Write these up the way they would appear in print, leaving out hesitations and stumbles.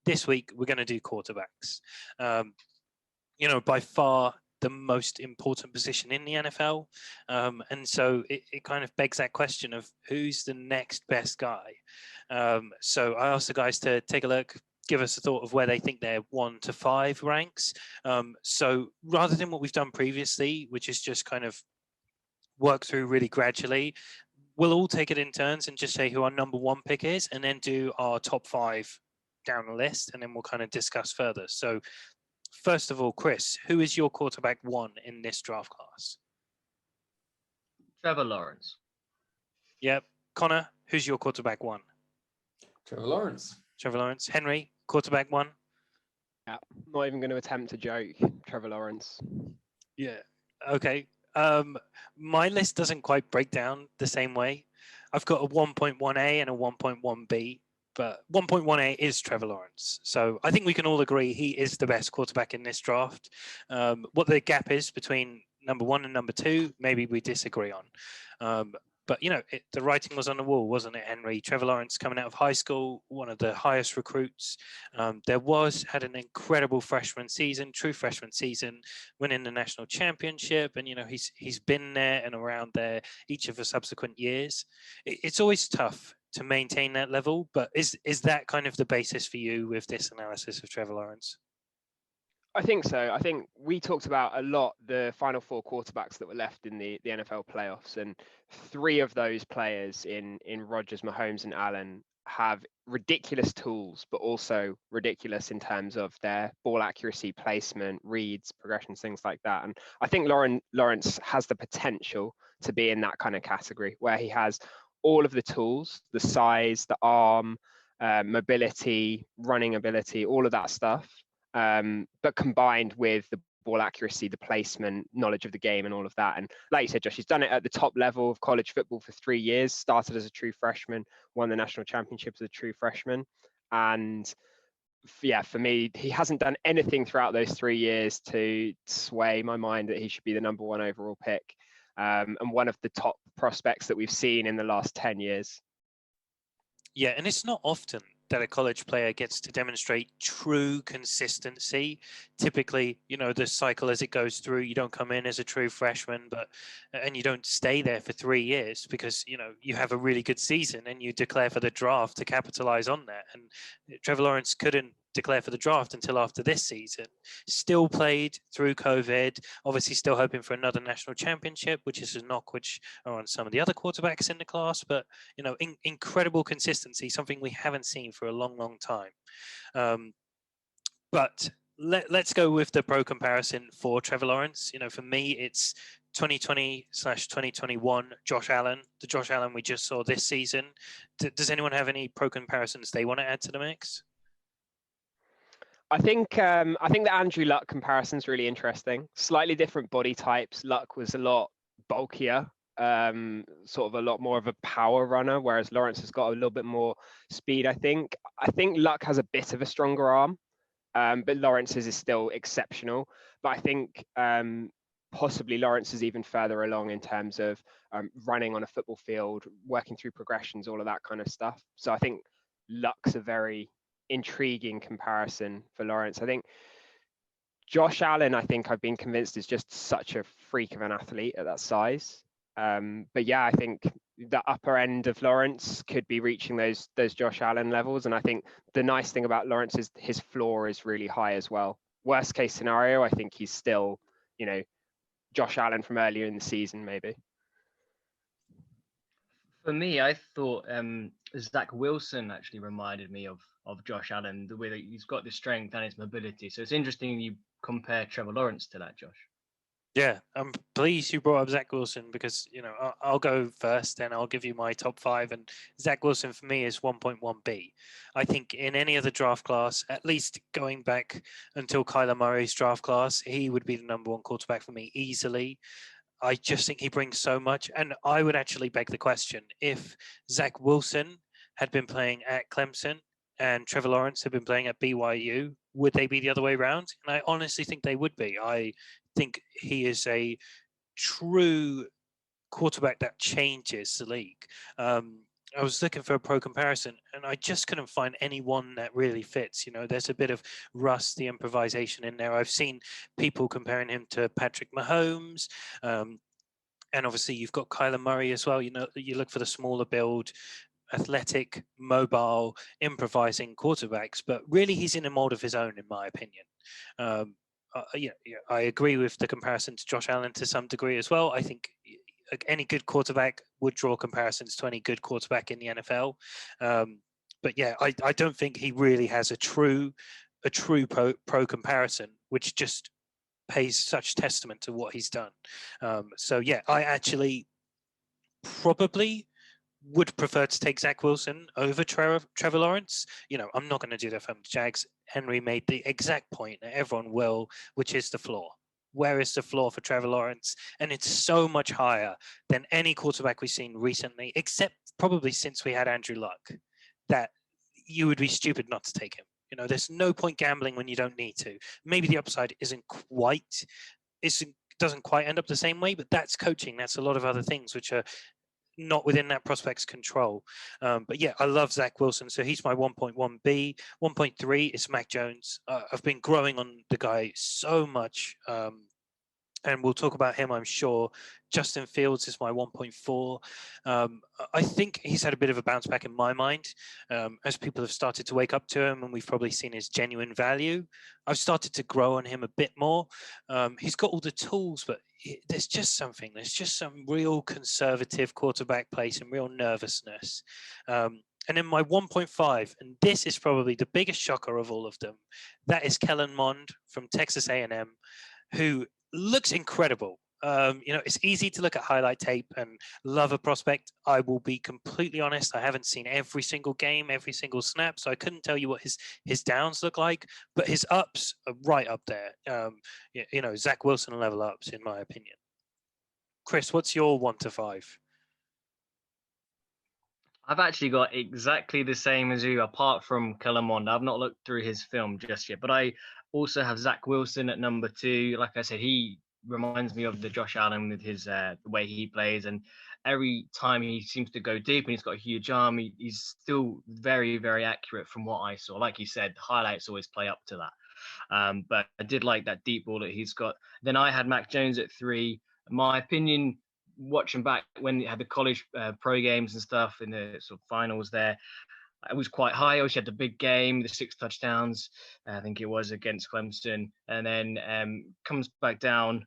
This week, we're going to do quarterbacks. By far the most important position in the NFL. And so it kind of begs that question of who's the next best guy. So I asked the guys to take a look, give us a thought of where they think their 1 to 5 ranks. So rather than what we've done previously, which is just kind of work through really gradually, we'll all take it in turns and just say who our number 1 pick is, and then do our top 5 down the list, and then we'll kind of discuss further. So first of all, Chris, who is your quarterback 1 in this draft class? Trevor Lawrence. Yep. Connor, who's your quarterback 1? Trevor Lawrence. Trevor Lawrence. Henry, quarterback 1? Yeah, not even going to attempt a joke. Trevor Lawrence. Yeah. Okay. My list doesn't quite break down the same way. I've got a 1.1A and a 1.1B, but 1.1A is Trevor Lawrence. So I think we can all agree he is the best quarterback in this draft. What the gap is between number 1 and number 2, maybe we disagree on. But, the writing was on the wall, wasn't it, Henry? Trevor Lawrence coming out of high school, one of the highest recruits. Had an incredible freshman season, true freshman season, winning the national championship. And, he's been there and around there each of the subsequent years. It's always tough to maintain that level. But is that kind of the basis for you with this analysis of Trevor Lawrence? I think so. I think we talked about a lot the final 4 quarterbacks that were left in the NFL playoffs, and 3 of those players in Rodgers, Mahomes, and Allen have ridiculous tools, but also ridiculous in terms of their ball accuracy, placement, reads, progressions, things like that. And I think Lawrence has the potential to be in that kind of category where he has all of the tools, the size, the arm, mobility, running ability, all of that stuff. But combined with the ball accuracy, the placement, knowledge of the game, and all of that. And like you said, Josh, he's done it at the top level of college football for 3 years, started as a true freshman, won the national championship as a true freshman. And yeah, for me, he hasn't done anything throughout those 3 years to sway my mind that he should be the number 1 overall pick, and one of the top prospects that we've seen in the last 10 years. Yeah, and it's not often that a college player gets to demonstrate true consistency. Typically, the cycle as it goes through, you don't come in as a true freshman, and you don't stay there for 3 years because, you have a really good season and you declare for the draft to capitalize on that. And Trevor Lawrence couldn't declare for the draft until after this season. Still played through COVID, obviously still hoping for another national championship, which is a knock which are on some of the other quarterbacks in the class, but incredible consistency, something we haven't seen for a long time. But let's go with the pro comparison for Trevor Lawrence. For me, it's 2020/2021 Josh Allen, the Josh Allen we just saw this season. Does anyone have any pro comparisons they want to add to the mix? I think the Andrew Luck comparison is really interesting. Slightly different body types. Luck was a lot bulkier, sort of a lot more of a power runner, whereas Lawrence has got a little bit more speed. I think Luck has a bit of a stronger arm, but Lawrence's is still exceptional. But I think possibly Lawrence is even further along in terms of running on a football field, working through progressions, all of that kind of stuff. So I think Luck's a very intriguing comparison for Lawrence. I think Josh Allen, I've been convinced, is just such a freak of an athlete at that size. But yeah, I think the upper end of Lawrence could be reaching those Josh Allen levels. And I think the nice thing about Lawrence is his floor is really high as well. Worst case scenario, I think he's still, Josh Allen from earlier in the season, maybe. For me, I thought Zach Wilson actually reminded me of Josh Allen, the way that he's got the strength and his mobility. So it's interesting you compare Trevor Lawrence to that, Josh. Yeah, I'm pleased you brought up Zach Wilson because, I'll go first, then I'll give you my top 5. And Zach Wilson for me is 1.1B. I think in any other draft class, at least going back until Kyler Murray's draft class, he would be the number 1 quarterback for me easily. I just think he brings so much. And I would actually beg the question, if Zach Wilson had been playing at Clemson and Trevor Lawrence had been playing at BYU, would they be the other way around? And I honestly think they would be. I think he is a true quarterback that changes the league. I was looking for a pro comparison, and I just couldn't find anyone that really fits. You know, there's a bit of rusty improvisation in there. I've seen people comparing him to Patrick Mahomes, and obviously you've got Kyler Murray as well. You know, you look for the smaller build, athletic, mobile, improvising quarterbacks, but really he's in a mold of his own, in my opinion. Yeah, I agree with the comparison to Josh Allen to some degree as well. I think any good quarterback would draw comparisons to any good quarterback in the NFL. But yeah, I don't think he really has a true pro comparison, which just pays such testament to what he's done. So yeah, I actually probably would prefer to take Zach Wilson over Trevor Lawrence. You know, I'm not going to do that from the Jags. Henry made the exact point that everyone will, which is the floor. Where is the floor for Trevor Lawrence? And it's so much higher than any quarterback we've seen recently, except probably since we had Andrew Luck, that you would be stupid not to take him. You know, there's no point gambling when you don't need to. Maybe the upside doesn't quite end up the same way, but that's coaching. That's a lot of other things which are not within that prospect's control. But yeah, I love Zach Wilson. So he's my 1.1B. 1.3 is Mac Jones. I've been growing on the guy so much. And we'll talk about him, I'm sure. Justin Fields is my 1.4. I think he's had a bit of a bounce back in my mind as people have started to wake up to him, and we've probably seen his genuine value. I've started to grow on him a bit more. He's got all the tools, but there's just some real conservative quarterback play, some real nervousness. And then my 1.5, and this is probably the biggest shocker of all of them, that is Kellen Mond from Texas A&M, who looks incredible. You know, it's easy to look at highlight tape and love a prospect. I will be completely honest. I haven't seen every single game, every single snap, so I couldn't tell you what his downs look like, but his ups are right up there. You know, Zach Wilson level ups, in my opinion. Chris, what's your 1 to 5? I've actually got exactly the same as you, apart from Kellen Mond. I've not looked through his film just yet, but I also have Zach Wilson at number 2. Like I said, he reminds me of the Josh Allen with his the way he plays, and every time he seems to go deep and he's got a huge arm, he's still very, very accurate from what I saw. Like you said, highlights always play up to that. But I did like that deep ball that he's got. Then I had Mac Jones at 3. My opinion, watching back when he had the college pro games and stuff in the sort of finals there, it was quite high. Obviously had the big game, the 6 touchdowns, I think it was, against Clemson, and then comes back down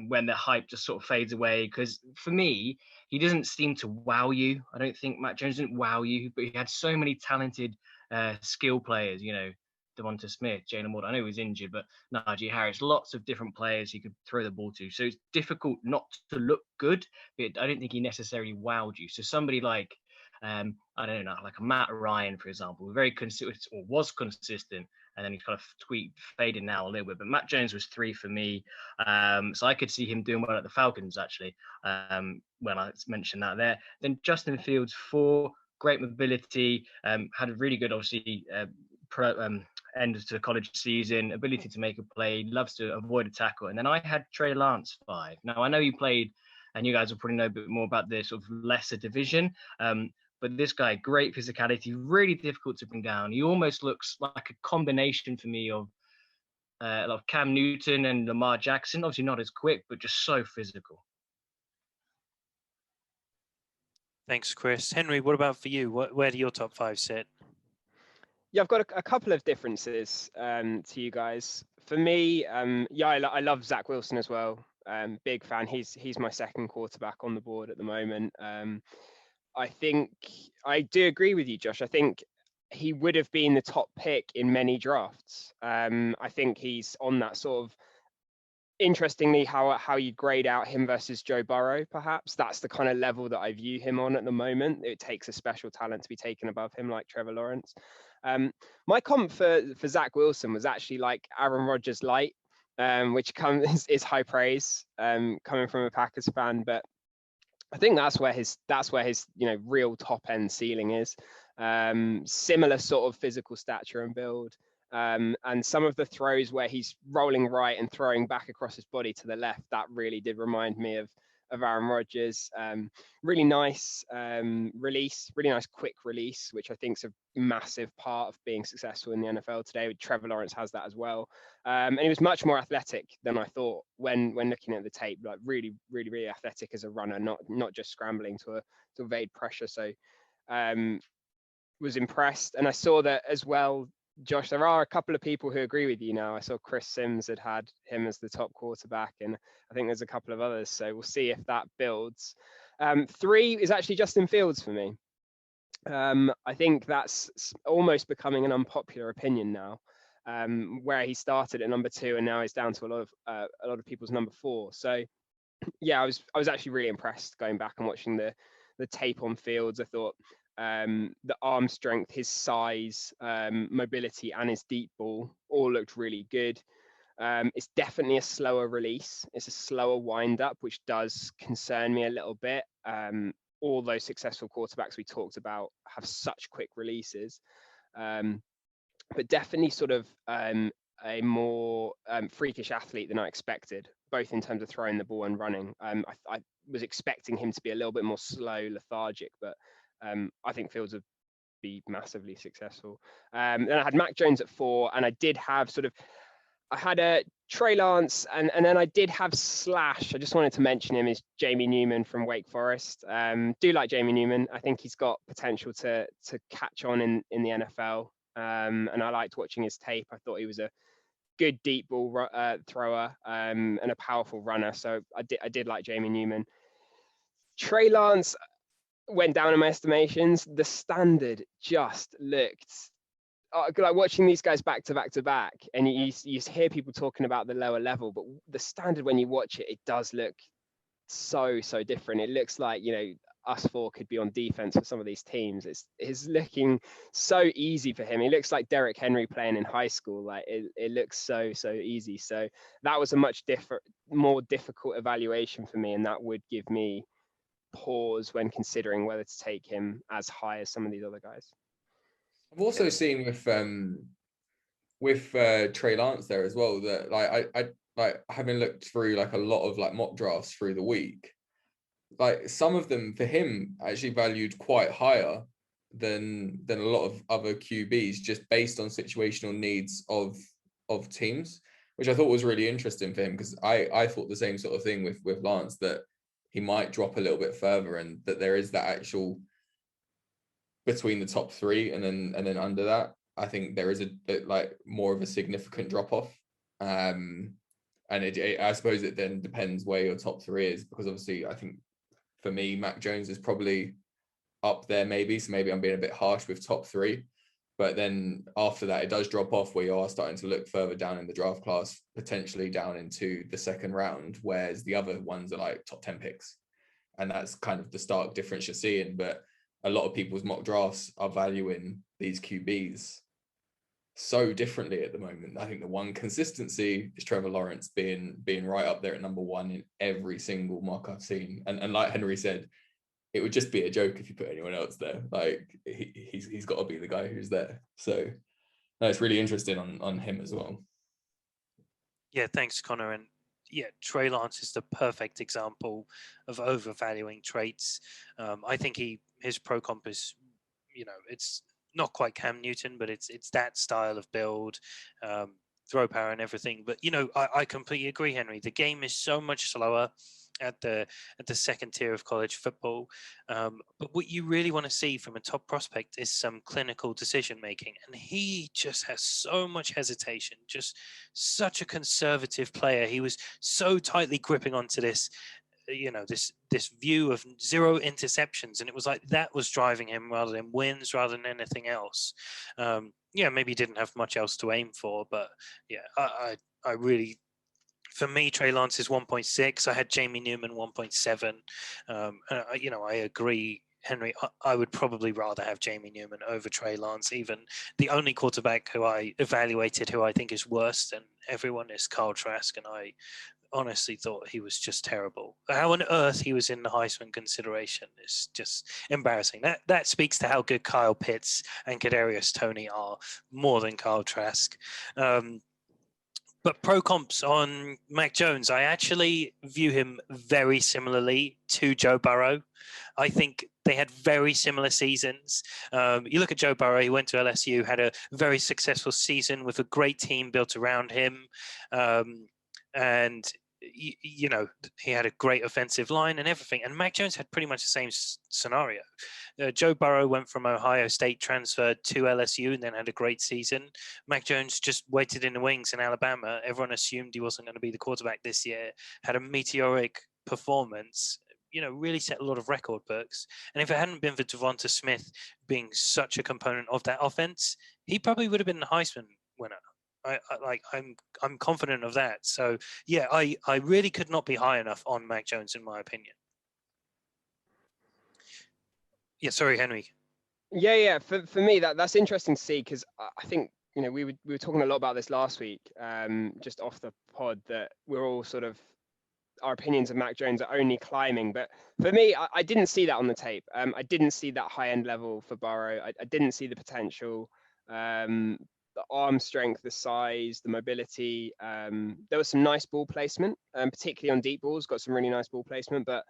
when the hype just sort of fades away. Because for me, he doesn't seem to wow you. I don't think Mac Jones didn't wow you, but he had so many talented skill players, you know, Devonta Smith, Jalen Ward. I know he was injured, but Najee Harris, lots of different players he could throw the ball to. So it's difficult not to look good, but I don't think he necessarily wowed you. So somebody like, I don't know, like a Matt Ryan, for example, very consistent, or was consistent, and then he's kind of faded now a little bit. But Matt Jones was 3 for me. So I could see him doing well at the Falcons, actually, when I mentioned that there. Then Justin Fields, 4, great mobility, had a really good, obviously, end to the college season, ability to make a play, loves to avoid a tackle. And then I had Trey Lance 5. Now, I know you played, and you guys will probably know a bit more about the sort of lesser division, but this guy, great physicality, really difficult to bring down. He almost looks like a combination for me of Cam Newton and Lamar Jackson. Obviously not as quick, but just so physical. Thanks, Chris. Henry, what about for you? Where do your top 5 sit? Yeah, I've got a couple of differences to you guys. For me, yeah, I love Zach Wilson as well. Big fan. He's my second quarterback on the board at the moment. I think I do agree with you, Josh. I think he would have been the top pick in many drafts. I think he's on that sort of, interestingly, how you grade out him versus Joe Burrow, perhaps. That's the kind of level that I view him on at the moment. It takes a special talent to be taken above him, like Trevor Lawrence. My comp for Zach Wilson was actually like Aaron Rodgers light, which is high praise coming from a Packers fan, but I think that's where his real top end ceiling is. Similar sort of physical stature and build, and some of the throws where he's rolling right and throwing back across his body to the left, that really did remind me of of Aaron Rodgers. Really nice release, really nice quick release, which I think is a massive part of being successful in the NFL today. Trevor Lawrence has that as well. And he was much more athletic than I thought when looking at the tape. Like really, really, really athletic as a runner, not just scrambling to evade pressure. So was impressed. And I saw that as well, Josh, there are a couple of people who agree with you now. I saw Chris Sims had him as the top quarterback, and I think there's a couple of others. So we'll see if that builds. 3 is actually Justin Fields for me. I think that's almost becoming an unpopular opinion now, where he started at number 2 and now he's down to a lot of people's number 4. So yeah, I was actually really impressed going back and watching the tape on Fields. I thought the arm strength, his size, mobility, and his deep ball all looked really good. It's definitely a slower release. It's a slower wind up, which does concern me a little bit. All those successful quarterbacks we talked about have such quick releases, but definitely sort of a more freakish athlete than I expected, both in terms of throwing the ball and running. I was expecting him to be a little bit more slow, lethargic, but I think Fields would be massively successful. Then I had Mac Jones at 4, and I did have I had a Trey Lance, and then I did have Slash. I just wanted to mention him, is Jamie Newman from Wake Forest. Do like Jamie Newman. I think he's got potential to catch on in the NFL. And I liked watching his tape. I thought he was a good deep ball thrower and a powerful runner. So I did like Jamie Newman. Trey Lance went down in my estimations. The standard just looked like watching these guys back to back, and you hear people talking about the lower level, but the standard, when you watch it, it does look so different. It looks like, us 4 could be on defense for some of these teams. It's looking so easy for him. He looks like Derrick Henry playing in high school. Like it looks so easy. So that was a much more difficult evaluation for me, and that would give me pause when considering whether to take him as high as some of these other guys. I've also seen with Trey Lance there as well that I like having looked through like a lot of like mock drafts through the week, like some of them for him actually valued quite higher than a lot of other QBs, just based on situational needs of teams, which I thought was really interesting for him, because I thought the same sort of thing with Lance, that he might drop a little bit further, and that there is that actual between the top 3 and then under that, I think there is a like more of a significant drop off. And I suppose it then depends where your top 3 is, because obviously I think for me, Mac Jones is probably up there maybe. So maybe I'm being a bit harsh with top 3. But then after that, it does drop off where you are starting to look further down in the draft class, potentially down into the second round, whereas the other ones are like top 10 picks. And that's kind of the stark difference you're seeing. But a lot of people's mock drafts are valuing these QBs so differently at the moment. I think the one consistency is Trevor Lawrence being right up there at number 1 in every single mock I've seen. And like Henry said, it would just be a joke if you put anyone else there. Like he's got to be the guy who's there. So no, it's really interesting on him as well. Yeah, thanks, Connor. And yeah, Trey Lance is the perfect example of overvaluing traits. I think his pro comp is, it's not quite Cam Newton, but it's that style of build, throw power and everything. But I completely agree, Henry. The game is so much slower at the second tier of college football. But what you really want to see from a top prospect is some clinical decision making, and he just has so much hesitation. Just such a conservative player. He was so tightly gripping onto this. This view of 0 interceptions, and it was like that was driving him rather than wins, rather than anything else. Maybe he didn't have much else to aim for, but yeah, I really, for me, Trey Lance is 1.6. I had Jamie Newman 1.7. I agree, Henry. I would probably rather have Jamie Newman over Trey Lance. Even the only quarterback who I evaluated who I think is worse than everyone is Kyle Trask, and I honestly thought he was just terrible. How on earth he was in the Heisman consideration is just embarrassing. That speaks to how good Kyle Pitts and Kadarius Toney are, more than Kyle Trask. But But pro comps on Mac Jones, I actually view him very similarly to Joe Burrow. I think they had very similar seasons. You look at Joe Burrow, he went to LSU, had a very successful season with a great team built around him. And you know, he had a great offensive line and everything. And Mac Jones had pretty much the same scenario. Joe Burrow went from Ohio State, transferred to LSU, and then had a great season. Mac Jones just waited in the wings in Alabama. Everyone assumed he wasn't going to be the quarterback this year. Had a meteoric performance. You know, really set a lot of record books. And if it hadn't been for Devonta Smith being such a component of that offense, he probably would have been the Heisman winner. I'm confident of that. So yeah, I really could not be high enough on Mac Jones in my opinion. Yeah, sorry, Henry. Yeah. For me, that's interesting to see, because I think, you know, we were talking a lot about this last week, just off the pod, that we're all sort of, our opinions of Mac Jones are only climbing. But for me, I didn't see that on the tape. I didn't see that high end level for Burrow. I didn't see the potential. The arm strength, the size, the mobility. There was some nice ball placement, particularly on deep balls. Got some really nice ball placement, but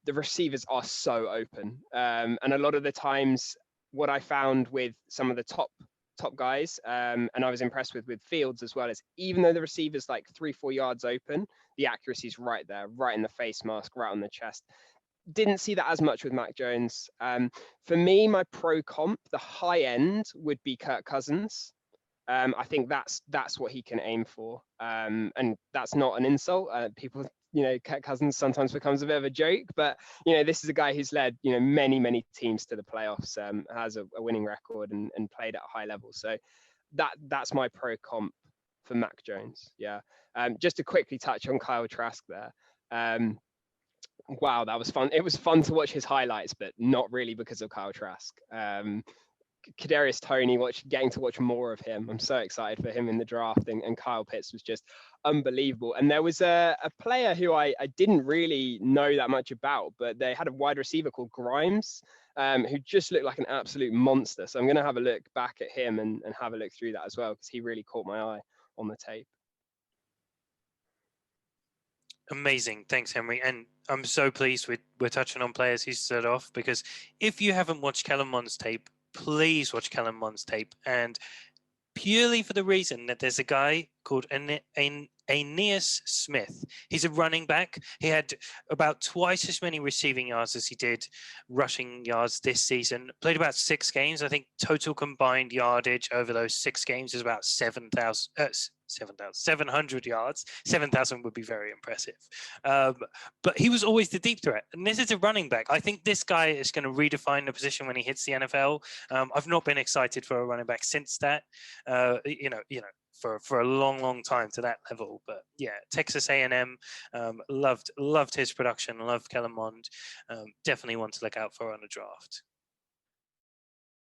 the receivers are so open. And a lot of the times, what I found with some of the top guys, and I was impressed with Fields as well, is even though the receiver's like 3-4 yards open, the accuracy's right there, right in the face mask, right on the chest. Didn't see that as much with Mac Jones. For me, my pro comp, the high end would be Kirk Cousins. I think that's what he can aim for, and that's not an insult. People, you know, Kirk Cousins sometimes becomes a bit of a joke, but you know, this is a guy who's led, you know, many teams to the playoffs, has a winning record and played at a high level. So that's my pro comp for Mac Jones. Yeah. Just to quickly touch on Kyle Trask there. Wow, that was fun. It was fun to watch his highlights, but not really because of Kyle Trask. Kadarius Toney, getting to watch more of him. I'm so excited for him in the draft, and Kyle Pitts was just unbelievable. And there was a player who I didn't really know that much about, but they had a wide receiver called Grimes, who just looked like an absolute monster. So I'm going to have a look back at him and have a look through that as well, because he really caught my eye on the tape. Amazing. Thanks, Henry. And I'm so pleased we're touching on players who stood off, because if you haven't watched Kellen Mond's tape, please watch Kellen Mond's tape. And purely for the reason that there's a guy called Aeneas Smith. He's a running back. He had about twice as many receiving yards as he did rushing yards this season. Played about 6 games. I think total combined yardage over those 6 games is about 700 yards. 7,000 would be very impressive. But he was always the deep threat. And this is a running back. I think this guy is going to redefine the position when he hits the NFL. I've not been excited for a running back since that. You know, for a long time to that level. But yeah, Texas A&M, loved his production. Loved Kellen Mond. Definitely one to look out for on the draft.